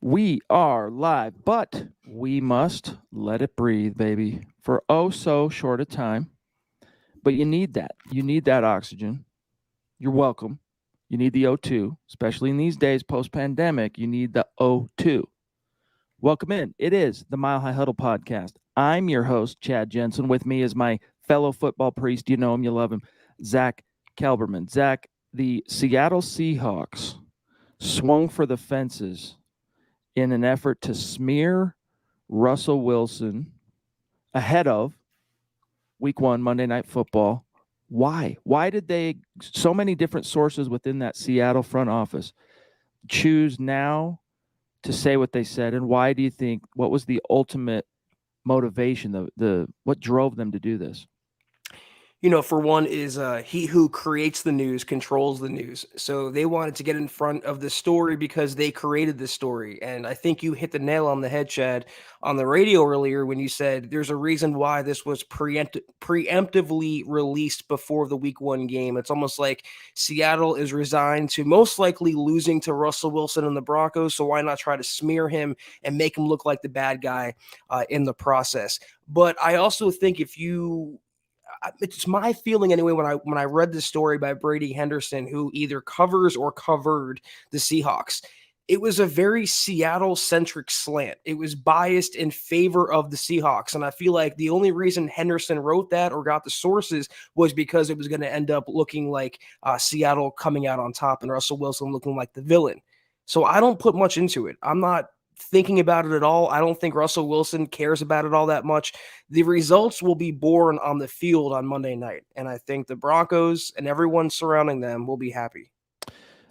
We are live, but we must let it breathe, baby, for oh so short a time. But you need that. You need that oxygen. You're welcome. You need the O2, especially in these days post pandemic. You need the O2. Welcome in. It is the Mile High Huddle podcast. I'm your host, Chad Jensen. With me is my fellow football priest. You know him, you love him, Zack Kelberman. Zack, the Seattle Seahawks swung for the fences in an effort to smear Russell Wilson ahead of week one, Monday Night Football. Why? Why did they, so many different sources within that Seattle front office, choose now to say what they said? And why do you think, what was the ultimate motivation, what drove them to do this? For one is he who creates the news controls the news. So they wanted to get in front of the story because they created the story. And I think you hit the nail on the head, Chad, on the radio earlier when you said there's a reason why this was preemptively released before the week one game. It's almost like Seattle is resigned to most likely losing to Russell Wilson and the Broncos. So why not try to smear him and make him look like the bad guy in the process? But I also think it's my feeling anyway when I read the story by Brady Henderson, who either covers or covered the Seahawks. It was a very Seattle-centric slant. It was biased in favor of the Seahawks, and I feel like the only reason Henderson wrote that or got the sources was because it was going to end up looking like Seattle coming out on top and Russell Wilson looking like the villain. So I don't put much into it. I'm not thinking about it at all. I don't think Russell Wilson cares about it all that much. The results will be born on the field on Monday night, and I think the Broncos and everyone surrounding them will be happy.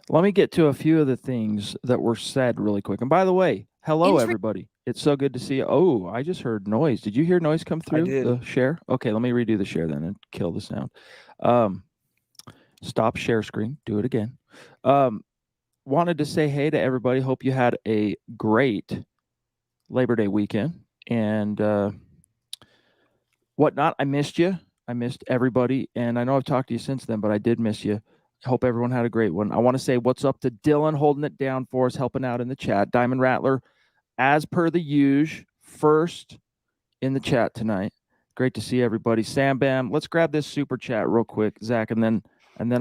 Let me get to a few of the things that were said really quick. And by the way, hello, everybody. It's so good to see you. Oh, I just heard noise. Did you hear noise come through the share? Okay, let me redo the share then and kill the sound. Stop share screen. Do it again. Wanted to say hey to everybody. Hope you had a great Labor Day weekend and whatnot. I missed you. I missed everybody. And I know I've talked to you since then, but I did miss you. Hope everyone had a great one. I want to say what's up to Dylan holding it down for us, helping out in the chat. Diamond Rattler, as per the usual, first in the chat tonight. Great to see everybody. Sam Bam, let's grab this super chat real quick, Zach, and then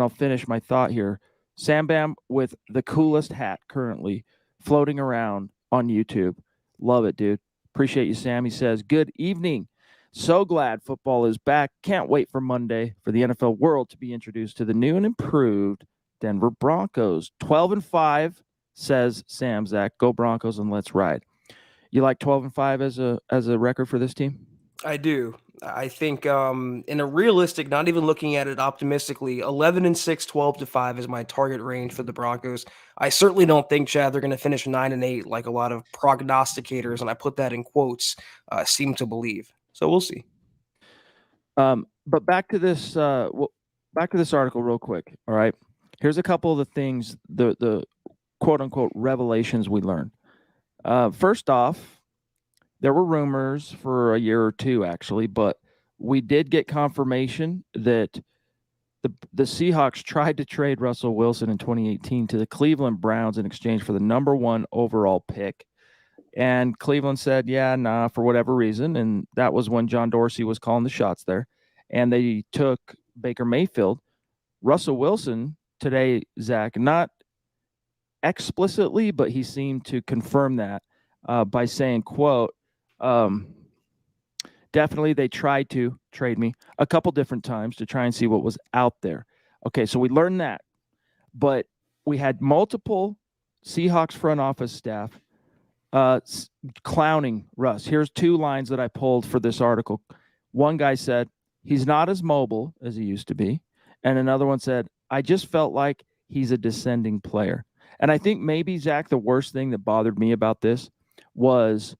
I'll finish my thought here. Sam Bam with the coolest hat currently floating around on YouTube. Love it, dude. Appreciate you, Sam. He says, good evening. So glad football is back. Can't wait for Monday for the NFL world to be introduced to the new and improved Denver Broncos. 12-5, says Sam Zach. Go Broncos and let's ride. You like 12-5 as a record for this team? I do. I think in a realistic, not even looking at it optimistically, 11-6, 12-5 is my target range for the Broncos. I certainly don't think, Chad, they're going to finish 9-8 like a lot of prognosticators, and I put that in quotes, seem to believe. So we'll see. But back to this article real quick. All right. Here's a couple of the things, the quote unquote revelations we learned. First off, there were rumors for a year or two actually, but we did get confirmation that the Seahawks tried to trade Russell Wilson in 2018 to the Cleveland Browns in exchange for the number 1 overall pick. And Cleveland said, yeah, nah, for whatever reason. And that was when John Dorsey was calling the shots there. And they took Baker Mayfield. Russell Wilson today, Zach, not explicitly, but he seemed to confirm that by saying, quote, definitely they tried to trade me a couple different times to try and see what was out there. Okay, so we learned that. But we had multiple Seahawks front office staff clowning Russ. Here's 2 lines that I pulled for this article. One guy said, he's not as mobile as he used to be. And another one said, I just felt like he's a descending player. And I think maybe, Zach, the worst thing that bothered me about this was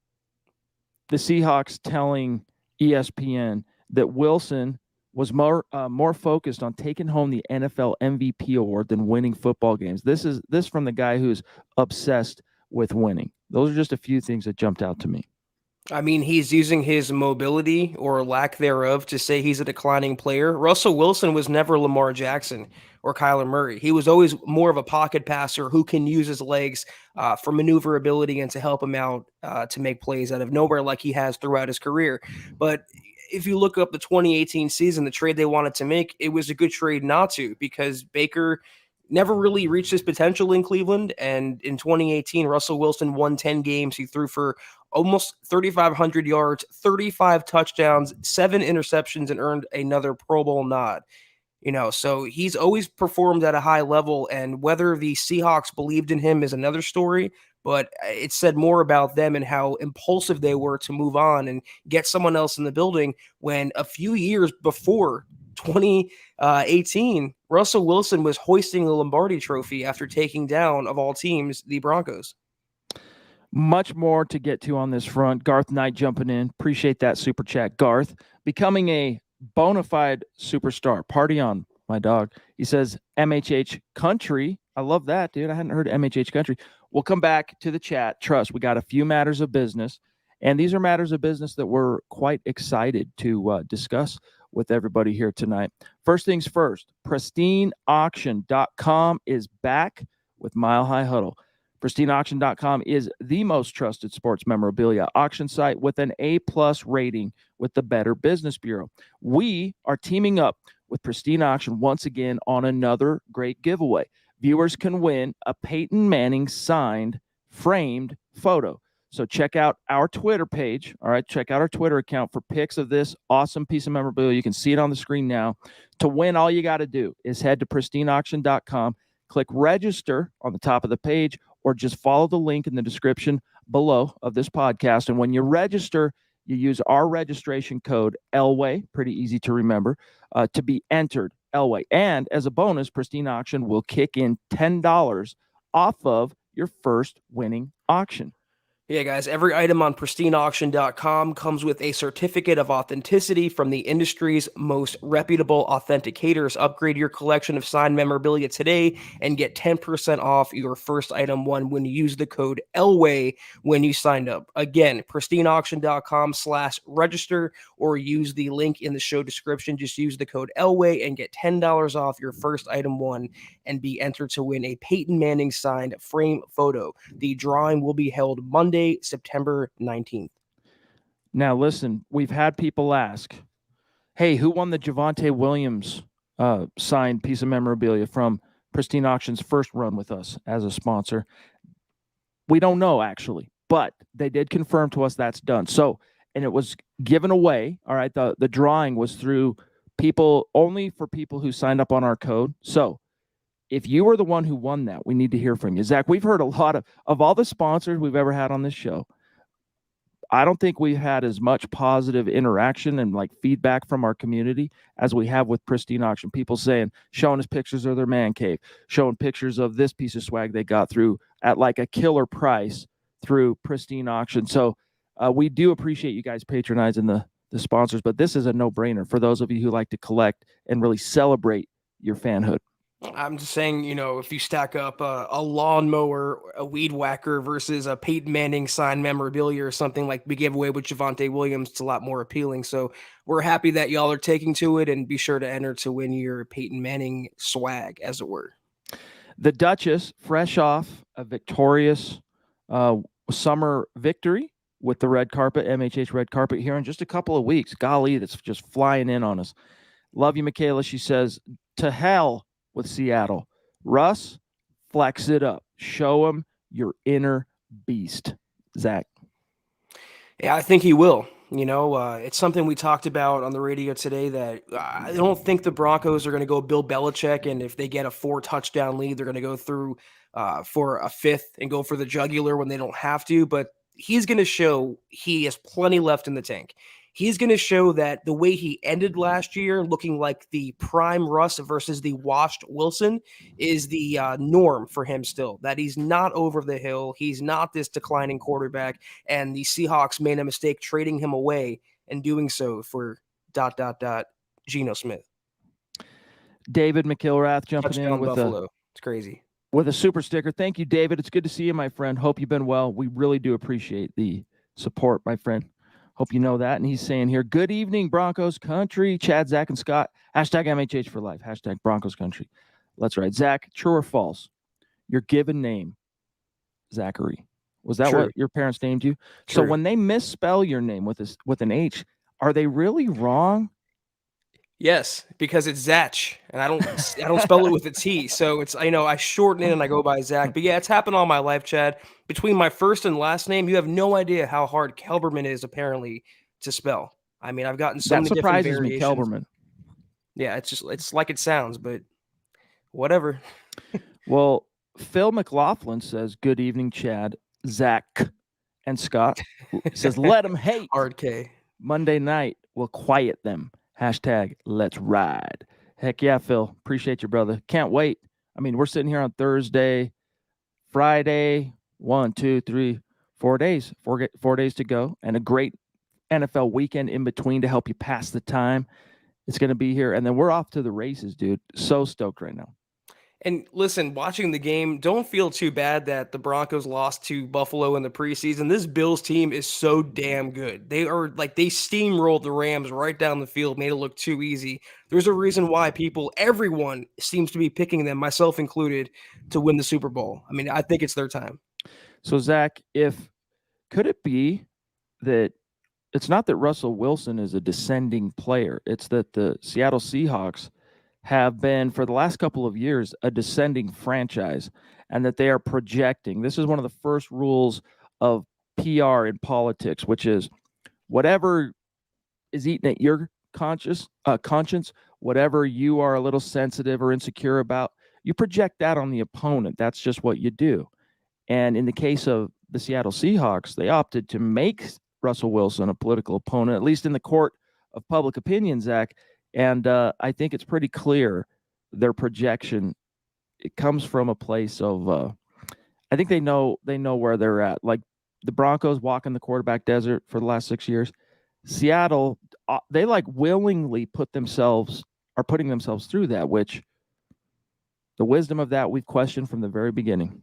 the Seahawks telling ESPN that Wilson was more focused on taking home the NFL MVP award than winning football games. This from the guy who's obsessed with winning. Those are just a few things that jumped out to me. I mean, he's using his mobility or lack thereof to say he's a declining player. Russell Wilson was never Lamar Jackson. or Kyler Murray. He was always more of a pocket passer who can use his legs for maneuverability and to help him out to make plays out of nowhere like he has throughout his career. But if you look up the 2018 season, the trade they wanted to make, it was a good trade not to, because Baker never really reached his potential in Cleveland. And in 2018, Russell Wilson won 10 games. He threw for almost 3,500 yards, 35 touchdowns, 7 interceptions, and earned another Pro Bowl nod. So he's always performed at a high level, and whether the Seahawks believed in him is another story, but it said more about them and how impulsive they were to move on and get someone else in the building when a few years before 2018, Russell Wilson was hoisting the Lombardi trophy after taking down, of all teams, the Broncos. Much more to get to on this front. Garth Knight jumping in. Appreciate that super chat, Garth. Becoming a bona fide superstar. Party on, my dog. He says MHH country. I love that, dude. I hadn't heard MHH country. We'll come back to the chat. Trust, we got a few matters of business, and these are matters of business that we're quite excited to discuss with everybody here tonight. First things first, pristineauction.com is back with Mile High Huddle. pristineauction.com is the most trusted sports memorabilia auction site with an A+ rating with the Better Business Bureau. We are teaming up with Pristine Auction once again on another great giveaway. Viewers can win a Peyton Manning signed, framed photo. So check out our Twitter page. All right, check out our Twitter account for pics of this awesome piece of memorabilia. You can see it on the screen now. To win, all you got to do is head to pristineauction.com, click register on the top of the page, or just follow the link in the description below of this podcast. And when you register, you use our registration code, Elway, pretty easy to remember, to be entered, Elway. And as a bonus, Pristine Auction will kick in $10 off of your first winning auction. Yeah, guys, every item on pristineauction.com comes with a certificate of authenticity from the industry's most reputable authenticators. Upgrade your collection of signed memorabilia today and get 10% off your first item when you use the code Elway when you sign up. Again, pristineauction.com/register, or use the link in the show description. Just use the code Elway and get $10 off your first item and be entered to win a Peyton Manning signed frame photo. The drawing will be held Monday, September 19th. Now, listen, we've had people ask, hey, who won the Javonte Williams signed piece of memorabilia from Pristine Auction's first run with us as a sponsor? We don't know, actually, but they did confirm to us that's done. So, and it was given away. All right, the drawing was through people, only for people who signed up on our code. So, if you were the one who won that, we need to hear from you. Zach, we've heard a lot of all the sponsors we've ever had on this show. I don't think we've had as much positive interaction and like feedback from our community as we have with Pristine Auction. People saying, showing us pictures of their man cave, showing pictures of this piece of swag they got through at like a killer price through Pristine Auction. So we do appreciate you guys patronizing the sponsors, but this is a no-brainer for those of you who like to collect and really celebrate your fanhood. I'm just saying, if you stack up a lawnmower, a weed whacker versus a Peyton Manning signed memorabilia or something like we gave away with Javonte Williams, it's a lot more appealing. So we're happy that y'all are taking to it, and be sure to enter to win your Peyton Manning swag, as it were. The Duchess, fresh off a victorious summer victory with the red carpet, MHH red carpet here in just a couple of weeks. Golly, that's just flying in on us. Love you, Michaela. She says, to hell with Seattle. Russ, flex it up. Show him your inner beast. Zach. Yeah, I think he will. It's something we talked about on the radio today, that I don't think the Broncos are going to go Bill Belichick, and if they get a 4-touchdown lead, they're going to go through for a 5th and go for the jugular when they don't have to. But he's going to show he has plenty left in the tank. He's going to show that the way he ended last year, looking like the prime Russ versus the washed Wilson, is the norm for him still, that he's not over the hill. He's not this declining quarterback, and the Seahawks made a mistake trading him away and doing so for ... Geno Smith. David McIlrath jumping Touchdown in with Buffalo. It's crazy. With a super sticker. Thank you, David. It's good to see you, my friend. Hope you've been well. We really do appreciate the support, my friend. Hope you know that. And he's saying here, good evening, Broncos country. Chad, Zach, and Scott. Hashtag MHH for life. Hashtag Broncos country. Let's write. Zach, true or false? Your given name, Zachary. Was that True. what your parents named you? So True. when they misspell your name with an H, are they really wrong? Yes, because it's Zach, and I don't spell it with a T. So it's I shorten it and I go by Zach. But yeah, it's happened all my life, Chad. Between my first and last name, you have no idea how hard Kelberman is apparently to spell. I mean, I've gotten so That many different surprises me, variations. Kelberman. Yeah, it's like it sounds, but whatever. Well, Phil McLaughlin says, "Good evening, Chad, Zach, and Scott." He says, "Let them hate. Hard K. Monday night will quiet them. Hashtag let's ride." Heck yeah, Phil. Appreciate you, brother. Can't wait. I mean, we're sitting here on Thursday, Friday, 1, 2, 3, 4 days, 4 days to go, and a great NFL weekend in between to help you pass the time. It's going to be here. And then we're off to the races, dude. So stoked right now. And listen, watching the game, don't feel too bad that the Broncos lost to Buffalo in the preseason. This Bills team is so damn good. They steamrolled the Rams right down the field, made it look too easy. There's a reason why everyone seems to be picking them, myself included, to win the Super Bowl. I mean, I think it's their time. So, Zach, could it be that it's not that Russell Wilson is a descending player, it's that the Seattle Seahawks have been, for the last couple of years, a descending franchise, and that they are projecting. This is one of the first rules of PR in politics, which is whatever is eating at your conscience, whatever you are a little sensitive or insecure about, you project that on the opponent. That's just what you do. And in the case of the Seattle Seahawks, they opted to make Russell Wilson a political opponent, at least in the court of public opinion, Zach. And I think it's pretty clear their projection. It comes from a place of, I think they know where they're at. Like the Broncos walking the quarterback desert for the last 6 years. Seattle, they like willingly putting themselves through that, which the wisdom of that we've questioned from the very beginning.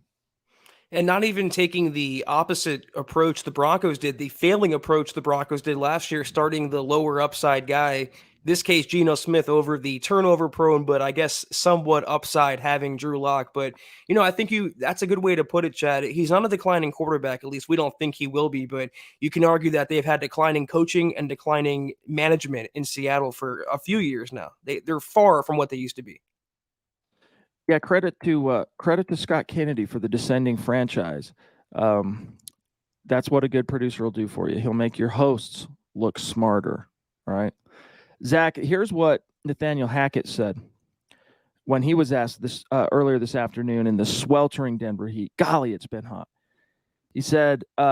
And not even taking the opposite approach the Broncos did, the failing approach the Broncos did last year, starting the lower upside guy, this case Geno Smith, over the turnover prone, but I guess somewhat upside having Drew Lock. But, I think that's a good way to put it, Chad. He's not a declining quarterback, at least we don't think he will be, but you can argue that they've had declining coaching and declining management in Seattle for a few years now. They're far from what they used to be. Yeah, credit to Scott Kennedy for the descending franchise. That's what a good producer will do for you. He'll make your hosts look smarter. All right, Zach. Here's what Nathaniel Hackett said when he was asked this earlier this afternoon in the sweltering Denver heat. Golly, it's been hot. He said, he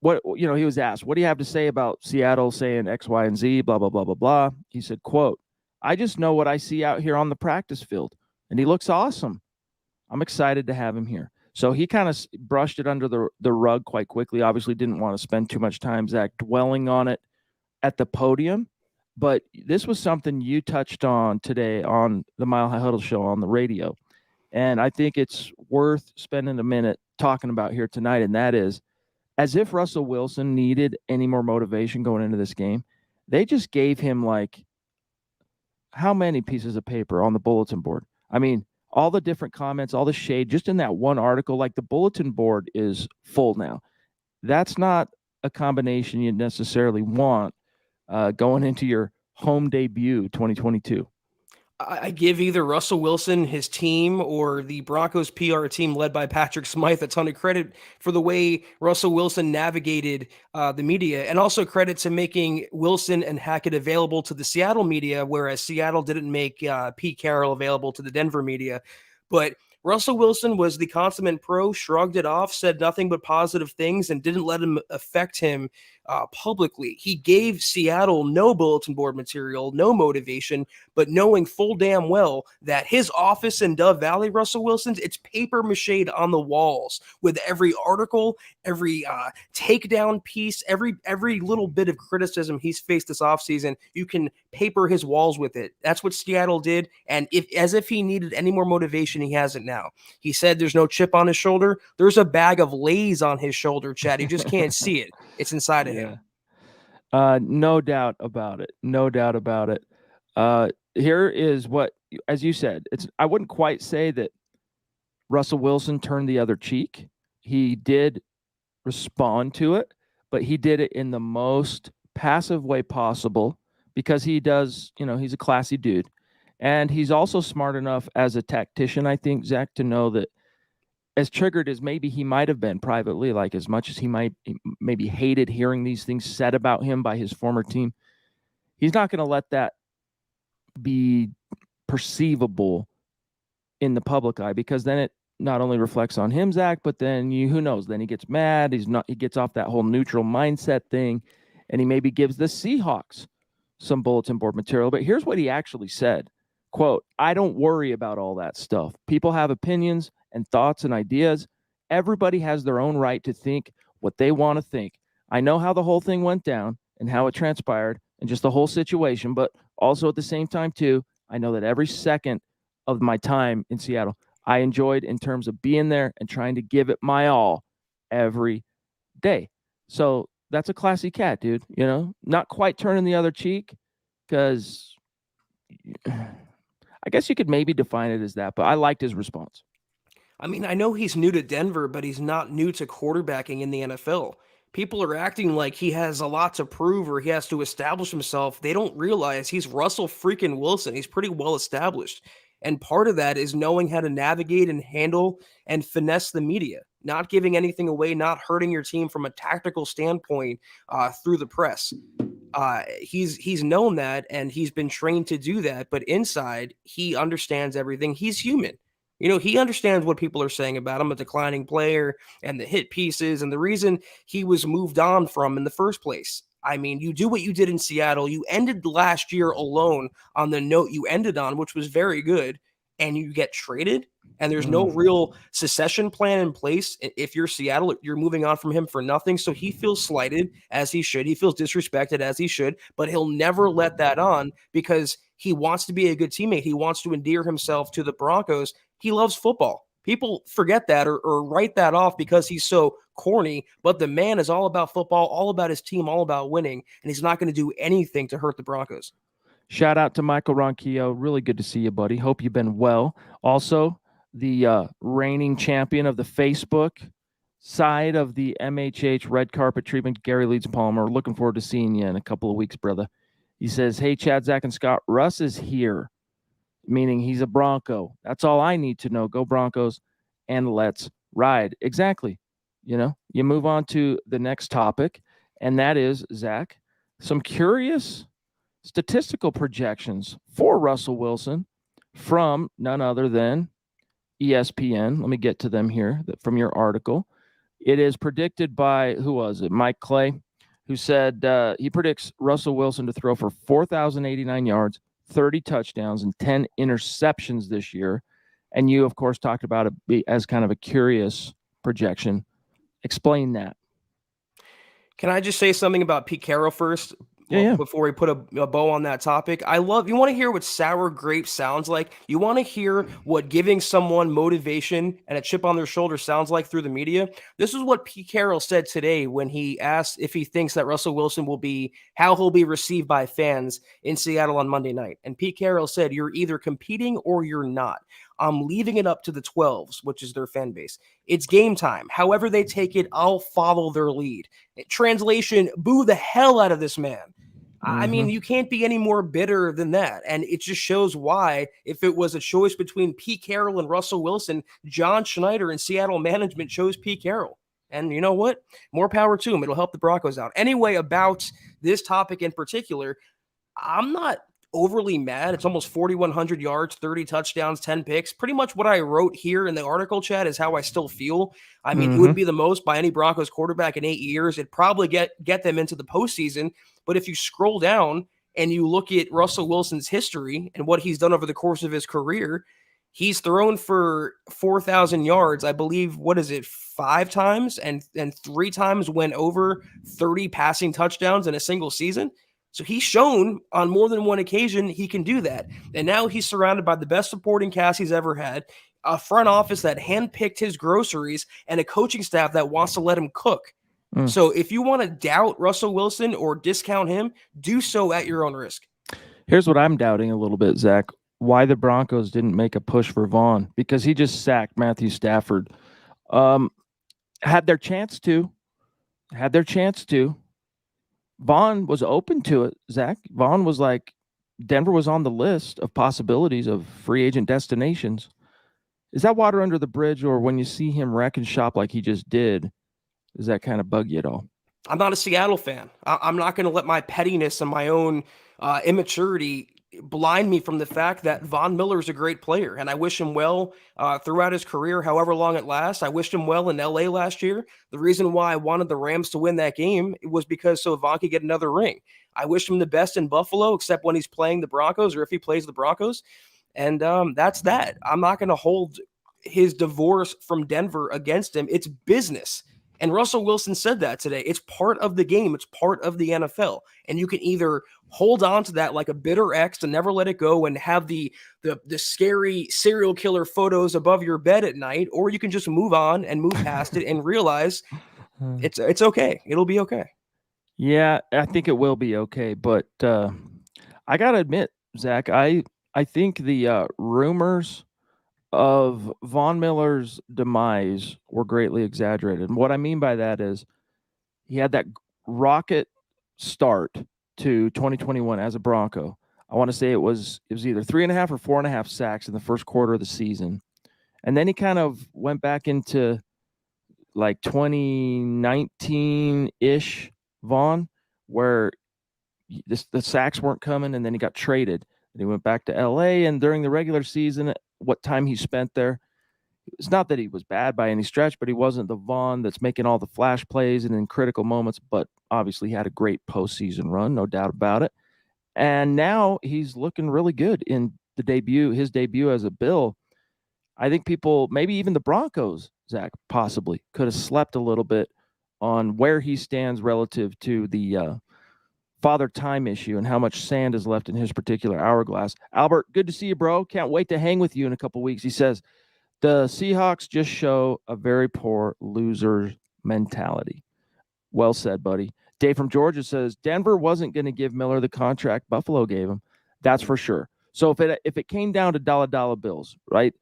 was asked, "What do you have to say about Seattle saying X, Y, and Z? Blah blah blah blah blah." He said, "Quote: I just know what I see out here on the practice field. And he looks awesome. I'm excited to have him here." So he kind of brushed it under the rug quite quickly. Obviously didn't want to spend too much time, Zach, dwelling on it at the podium. But this was something you touched on today on the Mile High Huddle show on the radio. And I think it's worth spending a minute talking about here tonight. And that is, as if Russell Wilson needed any more motivation going into this game, they just gave him like how many pieces of paper on the bulletin board? I mean, all the different comments, all the shade, just in that one article, like the bulletin board is full now. That's not a combination you necessarily want going into your home debut 2022. I give either Russell Wilson, his team, or the Broncos PR team led by Patrick Smythe a ton of credit for the way Russell Wilson navigated the media, and also credit to making Wilson and Hackett available to the Seattle media, whereas Seattle didn't make Pete Carroll available to the Denver media. But Russell Wilson was the consummate pro, shrugged it off, said nothing but positive things, and didn't let him affect him publicly. He gave Seattle no bulletin board material, no motivation, but knowing full damn well that his office in Dove Valley, Russell Wilson's, it's paper mache on the walls with every article, every takedown piece, every little bit of criticism he's faced this offseason. You can paper his walls with it. That's what Seattle did, and as if he needed any more motivation, he has it now. He said there's no chip on his shoulder. There's a bag of Lay's on his shoulder, Chad. You just can't see it. It's inside of him. No doubt about it. No doubt about it. Here is what as you said, I wouldn't quite say that Russell Wilson turned the other cheek. He did respond to it, but he did it in the most passive way possible because he does, he's a classy dude. And he's also smart enough as a tactician, I think, Zach, to know that as triggered as maybe he might have been privately, like as much as he maybe hated hearing these things said about him by his former team, he's not going to let that be perceivable in the public eye, because then it not only reflects on him, Zach, but then who knows, then he gets mad. He gets off that whole neutral mindset thing, and he maybe gives the Seahawks some bulletin board material. But here's what he actually said, quote, "I don't worry about all that stuff. People have opinions and thoughts and ideas. Everybody has their own right to think what they want to think. I know how the whole thing went down and how it transpired and just the whole situation, but also at the same time too, I know that every second of my time in Seattle, I enjoyed in terms of being there and trying to give it my all every day." So that's a classy cat, dude. Not quite turning the other cheek, because I guess you could maybe define it as that, but I liked his response. I mean, I know he's new to Denver, but he's not new to quarterbacking in the NFL. People are acting like he has a lot to prove or he has to establish himself. They don't realize he's Russell freaking Wilson. He's pretty well established. And part of that is knowing how to navigate and handle and finesse the media, not giving anything away, not hurting your team from a tactical standpoint through the press. He's known that, and he's been trained to do that. But inside, he understands everything. He's human. He understands what people are saying about him, a declining player, and the hit pieces, and the reason he was moved on from in the first place. I mean, you do what you did in Seattle. You ended last year alone on the note you ended on, which was very good, and you get traded, and there's no real succession plan in place. If you're Seattle, you're moving on from him for nothing. So he feels slighted, as he should. He feels disrespected, as he should, but he'll never let that on because he wants to be a good teammate. He wants to endear himself to the Broncos. He loves football. People forget that or write that off because he's so corny, but the man is all about football, all about his team, all about winning, and he's not going to do anything to hurt the Broncos. Shout out to Michael Ronquillo. Really good to see you, buddy. Hope you've been well. Also, the reigning champion of the Facebook side of the MHH red carpet treatment, Gary Leeds Palmer. Looking forward to seeing you in a couple of weeks, brother. He says, "Hey, Chad, Zach, and Scott, Russ is here," meaning he's a Bronco. That's all I need to know. Go Broncos, and let's ride. Exactly. You move on to the next topic, and that is, Zach, some curious statistical projections for Russell Wilson from none other than ESPN. Let me get to them here from your article. It is predicted by, who was it? Mike Clay, who said he predicts Russell Wilson to throw for 4,089 yards, 30 touchdowns, and 10 interceptions this year. And you, of course, talked about it as kind of a curious projection. Explain that. Can I just say something about Pete Carroll first? Yeah. Before we put a bow on that topic, you want to hear what sour grape sounds like. You want to hear what giving someone motivation and a chip on their shoulder sounds like through the media. This is what Pete Carroll said today when he asked if he thinks that Russell Wilson how he'll be received by fans in Seattle on Monday night. And Pete Carroll said, "You're either competing or you're not. I'm leaving it up to the 12s, which is their fan base. It's game time. However they take it, I'll follow their lead." Translation, boo the hell out of this man. I mean, you can't be any more bitter than that. And it just shows why, if it was a choice between Pete Carroll and Russell Wilson, John Schneider and Seattle management chose Pete Carroll. And you know what? More power to him. It'll help the Broncos out. Anyway, about this topic in particular, I'm not overly mad. It's almost 4,100 yards, 30 touchdowns, 10 picks. Pretty much what I wrote here in the article, Chad, is how I still feel. I mean, it would be the most by any Broncos quarterback in 8 years. It'd probably get them into the postseason. But if you scroll down and you look at Russell Wilson's history and what he's done over the course of his career, he's thrown for 4,000 yards, I believe, 5 times, and 3 times went over 30 passing touchdowns in a single season. So he's shown on more than one occasion he can do that. And now he's surrounded by the best supporting cast he's ever had, a front office that handpicked his groceries, and a coaching staff that wants to let him cook. So if you want to doubt Russell Wilson or discount him, do so at your own risk. Here's what I'm doubting a little bit, Zach. why the Broncos didn't make a push for Vaughn, because he just sacked Matthew Stafford. Um, had their chance to, had their chance to. Vaughn was open to it, Zach. Vaughn was like, Denver was on the list of possibilities of free agent destinations. Is that water under the bridge, or when you see him wreck and shop like he just did, does that kind of bug you at all? I'm not a Seattle fan. I'm not going to let my pettiness and my own immaturity blind me from the fact that Von Miller is a great player, and I wish him well throughout his career, however long it lasts. I wished him well in LA last year. The reason why I wanted the Rams to win that game was because so Von could get another ring. I wish him the best in Buffalo, except when he's playing the Broncos or if he plays the Broncos. And that's that. I'm not going to hold his divorce from Denver against him. It's business. And Russell Wilson said that today. It's part of the game. It's part of the NFL. And you can either hold on to that like a bitter ex to never let it go and have the scary serial killer photos above your bed at night, or you can just move on and move past it and realize it's okay. It'll be okay. Yeah, I think it will be okay, but I gotta admit, Zach, I think the rumors of Von Miller's demise were greatly exaggerated. And what I mean by that is he had that rocket start to 2021 as a Bronco. I want to say it was either 3.5 or 4.5 sacks in the first quarter of the season, and then he kind of went back into like 2019 ish Vaughn, where the sacks weren't coming, and then he got traded. And he went back to LA, and during the regular season, what time he spent there, it's not that he was bad by any stretch, but he wasn't the Vaughn that's making all the flash plays and in critical moments, but obviously he had a great postseason run, no doubt about it. And now he's looking really good in his debut as a Bill. I think people, maybe even the Broncos, Zach, possibly could have slept a little bit on where he stands relative to the father time issue and how much sand is left in his particular hourglass. Albert, good to see you, bro. Can't wait to hang with you in a couple weeks. He says, the Seahawks just show a very poor loser mentality. Well said, buddy. Dave from Georgia says Denver wasn't going to give Miller the contract Buffalo gave him. That's for sure. So if it came down to dollar bills, right?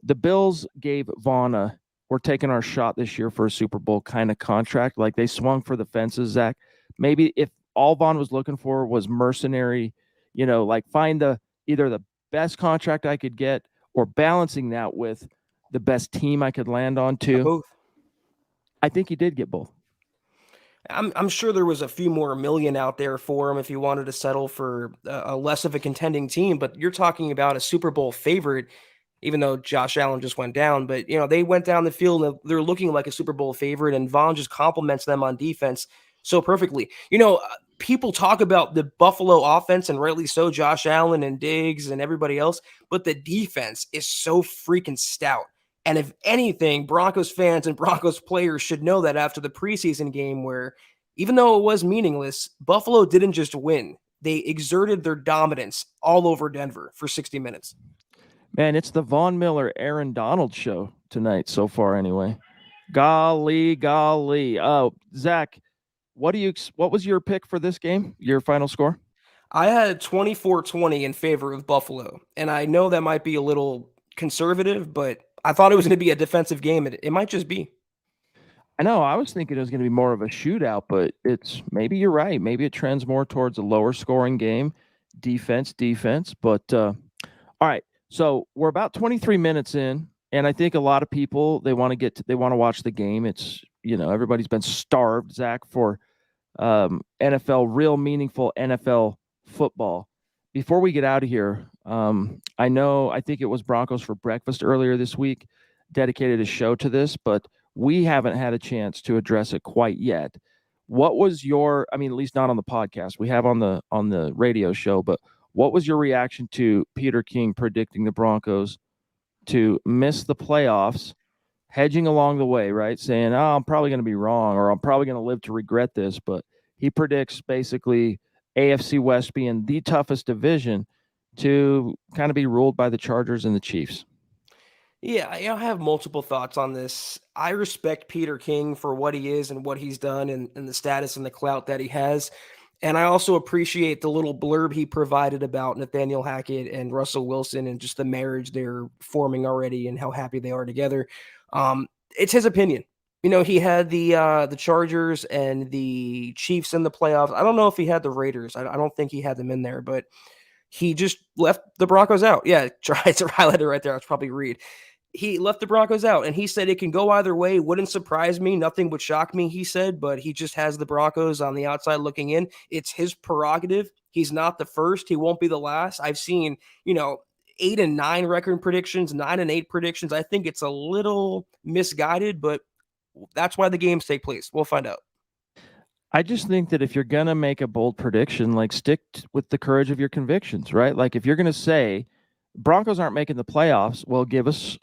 The Bills gave Vaughn a we're taking our shot this year for a Super Bowl kind of contract. Like they swung for the fences, Zach. Maybe if all Vaughn was looking for was mercenary, like find either the best contract I could get or balancing that with the best team I could land on too. Both. I think he did get both. I'm sure there was a few more million out there for him if he wanted to settle for a less of a contending team, but you're talking about a Super Bowl favorite, even though Josh Allen just went down. But, they went down the field and they're looking like a Super Bowl favorite, and Vaughn just compliments them on defense so perfectly. People talk about the Buffalo offense, and rightly so, Josh Allen and Diggs and everybody else, but the defense is so freaking stout. And if anything, Broncos fans and Broncos players should know that after the preseason game where, even though it was meaningless, Buffalo didn't just win. They exerted their dominance all over Denver for 60 minutes. Man, it's the Von Miller, Aaron Donald show tonight so far anyway. Golly. Oh, Zach, what was your pick for this game? Your final score? I had 24-20 in favor of Buffalo, and I know that might be a little conservative, but I thought it was going to be a defensive game. It might just be. I know. I was thinking it was going to be more of a shootout, but maybe you're right. Maybe it trends more towards a lower scoring game, defense. But all right, so we're about 23 minutes in, and I think a lot of people they want to watch the game. It's everybody's been starved, Zach, for NFL, real meaningful NFL football. Before we get out of here, I think it was Broncos for Breakfast earlier this week dedicated a show to this, but we haven't had a chance to address it quite yet. What was at least not on the podcast. We have on the radio show, but what was your reaction to Peter King predicting the Broncos to miss the playoffs, hedging along the way, right? Saying, I'm probably going to be wrong, or I'm probably going to live to regret this, but he predicts basically AFC West being the toughest division to kind of be ruled by the Chargers and the Chiefs. Yeah, I have multiple thoughts on this. I respect Peter King for what he is and what he's done and the status and the clout that he has. And I also appreciate the little blurb he provided about Nathaniel Hackett and Russell Wilson and just the marriage they're forming already and how happy they are together. It's his opinion. He had the Chargers and the Chiefs in the playoffs. I don't know if he had the Raiders. I don't think he had them in there, but he just left the Broncos out. Yeah, it's highlighted right there. I was probably read. He left the Broncos out, and he said it can go either way. Wouldn't surprise me. Nothing would shock me, he said, but he just has the Broncos on the outside looking in. It's his prerogative. He's not the first. He won't be the last. I've seen, 8-9 record predictions, 9-8 predictions. I think it's a little misguided, but that's why the games take place. We'll find out. I just think that if you're going to make a bold prediction, like stick with the courage of your convictions, right? Like if you're going to say Broncos aren't making the playoffs, well, give us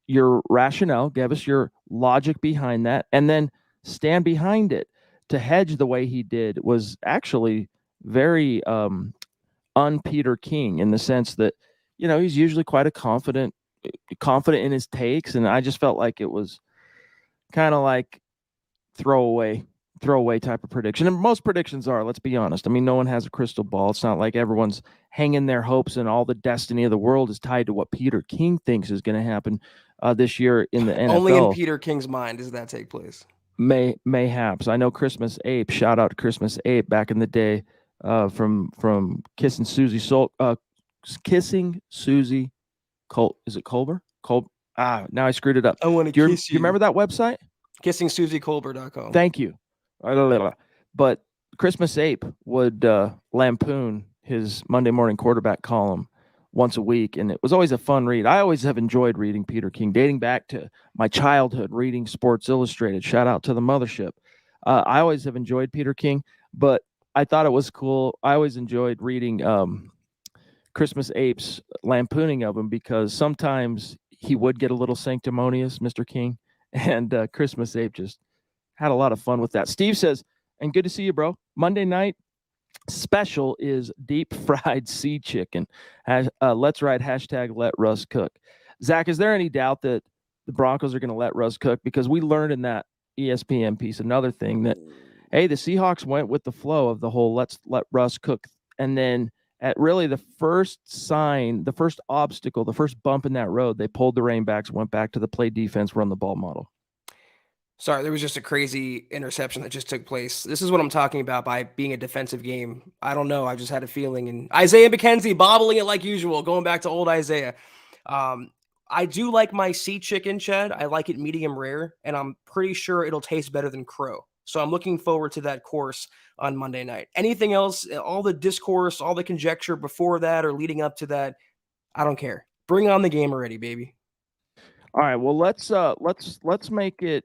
your rationale, give us your logic behind that, and then stand behind it. To hedge the way he did was actually very un-Peter King in the sense that, he's usually quite a confident in his takes, and I just felt like it was kind of like throwaway type of prediction. And most predictions are, let's be honest. I mean, no one has a crystal ball. It's not like everyone's hanging their hopes and all the destiny of the world is tied to what Peter King thinks is going to happen this year in the NFL. Only in Peter King's mind does that take place. Mayhaps. I know Christmas Ape, shout out to Christmas Ape back in the day from Kissing Susie is it Colber? Now I screwed it up. I want to kiss you. You remember that website? KissingSusieColbert.com. Thank you. But Christmas Ape would lampoon his Monday morning quarterback column once a week, and it was always a fun read. I always have enjoyed reading Peter King, dating back to my childhood, reading Sports Illustrated. Shout out to the mothership. I always have enjoyed Peter King, but I thought it was cool. I always enjoyed reading Christmas Ape's lampooning of him because sometimes he would get a little sanctimonious, Mr. King, and Christmas Ape just had a lot of fun with that. Steve says, and good to see you, bro. Monday night special is deep fried sea chicken. Let's ride hashtag let Russ cook. Zach, is there any doubt that the Broncos are going to let Russ cook? Because we learned in that ESPN piece another thing that, hey, the Seahawks went with the flow of the whole let's let Russ cook. And then at really the first sign, the first obstacle, the first bump in that road, they pulled the rainbacks, went back to the play defense, run the ball model. Sorry, there was just a crazy interception that just took place. This is what I'm talking about by being a defensive game. I don't know. I just had a feeling. And Isaiah McKenzie bobbling it like usual, going back to old Isaiah. I do like my sea chicken, Chad. I like it medium rare, and I'm pretty sure it'll taste better than crow. So I'm looking forward to that course on Monday night. Anything else, all the discourse, all the conjecture before that or leading up to that, I don't care. Bring on the game already, baby. All right, well let's make it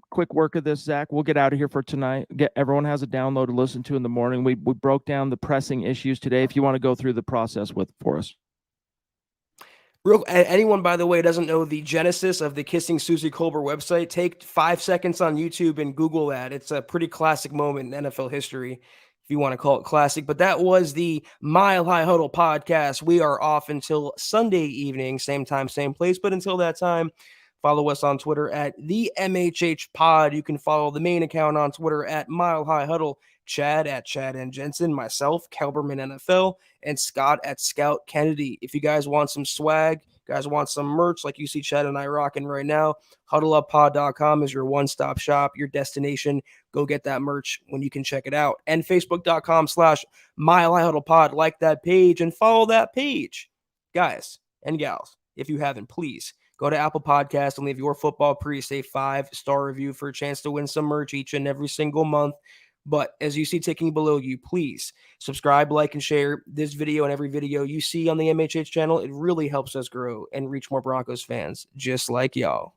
quick work of this, Zach. We'll get out of here for tonight. Everyone has a download to listen to in the morning. We broke down the pressing issues today. If you want to go through the process for us. Anyone, by the way, doesn't know the genesis of the Kissing Susie Colbert website, take 5 seconds on YouTube and Google that. It's a pretty classic moment in NFL history, if you want to call it classic. But that was the Mile High Huddle podcast. We are off until Sunday evening, same time, same place. But until that time, follow us on Twitter at the MHH Pod. You can follow the main account on Twitter at Mile High Huddle. Chad at Chad and Jensen, myself, Kelberman NFL, and Scott at Scout Kennedy. If you guys want some swag, guys want some merch like you see Chad and I rocking right now, huddleuppod.com is your one-stop shop, your destination. Go get that merch when you can check it out. And facebook.com/Mile High Huddle Pod. Like that page and follow that page. Guys and gals, if you haven't, please go to Apple Podcasts and leave your football priest a 5-star review for a chance to win some merch each and every single month. But as you see ticking below you, please subscribe, like, and share this video and every video you see on the MHH channel. It really helps us grow and reach more Broncos fans just like y'all.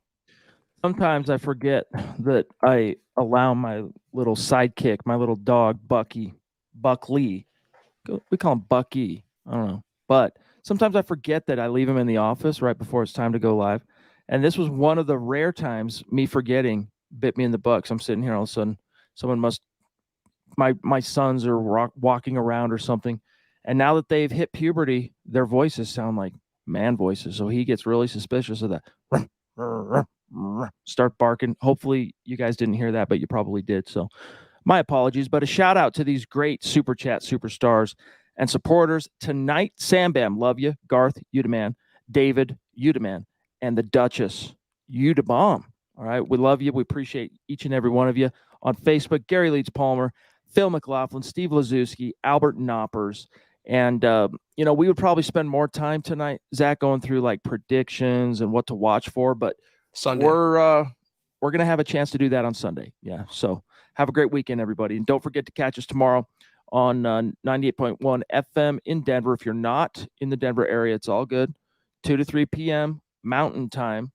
Sometimes I forget that I allow my little sidekick, my little dog, Buck Lee. We call him Bucky. I don't know. But sometimes I forget that I leave him in the office right before it's time to go live. And this was one of the rare times me forgetting bit me in the butt. I'm sitting here all of a sudden. Someone must my sons are walking around or something, and now that they've hit puberty, their voices sound like man voices, so he gets really suspicious of that. Start barking. Hopefully you guys didn't hear that, but you probably did. So My apologies, but a shout out to these great Super Chat superstars and supporters tonight. Sam Bam, love you. Garth, you the man. David, you the man. And the Duchess, you the bomb. All right. We love you. We appreciate each and every one of you. On Facebook, Gary Leeds Palmer, Phil McLaughlin, Steve Lazuski, Albert Knoppers. And, we would probably spend more time tonight, Zach, going through like predictions and what to watch for. But Sunday. we're going to have a chance to do that on Sunday. Yeah. So have a great weekend, everybody. And don't forget to catch us tomorrow on 98.1 FM in Denver. If you're not in the Denver area, it's all good. 2 to 3 p.m. Mountain Time.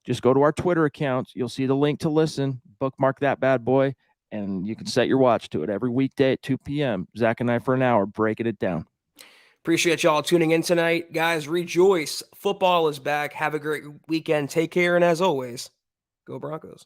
Just go to our Twitter account. You'll see the link to listen. Bookmark that bad boy, and you can set your watch to it every weekday at 2 p.m. Zach and I for an hour breaking it down. Appreciate y'all tuning in tonight. Guys, rejoice. Football is back. Have a great weekend. Take care, and as always, go Broncos.